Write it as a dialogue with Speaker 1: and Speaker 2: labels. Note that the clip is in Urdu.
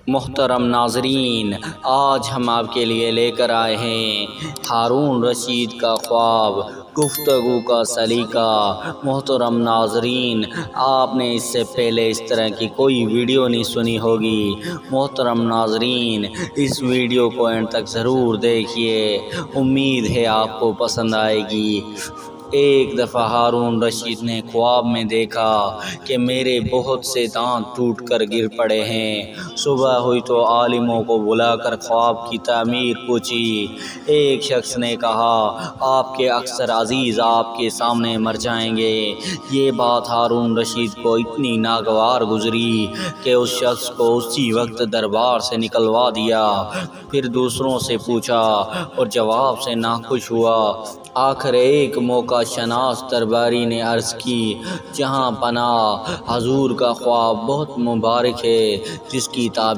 Speaker 1: محترم ناظرین، آج ہم آپ کے لیے لے کر آئے ہیں ہارون رشید کا خواب، گفتگو کا سلیقہ۔ محترم ناظرین، آپ نے اس سے پہلے اس طرح کی کوئی ویڈیو نہیں سنی ہوگی۔ محترم ناظرین، اس ویڈیو کو اینڈ تک ضرور دیکھیے، امید ہے آپ کو پسند آئے گی۔ ایک دفعہ ہارون رشید نے خواب میں دیکھا کہ میرے بہت سے دانت ٹوٹ کر گر پڑے ہیں۔ صبح ہوئی تو عالموں کو بلا کر خواب کی تعبیر پوچھی۔ ایک شخص نے کہا، آپ کے اکثر عزیز آپ کے سامنے مر جائیں گے۔ یہ بات ہارون رشید کو اتنی ناگوار گزری کہ اس شخص کو اسی وقت دربار سے نکلوا دیا۔ پھر دوسروں سے پوچھا اور جواب سے ناخوش ہوا۔ آخر ایک موقع شناس درباری نے عرض کی، جہاں پناہ، حضور کا خواب بہت مبارک ہے، جس کی تعبیر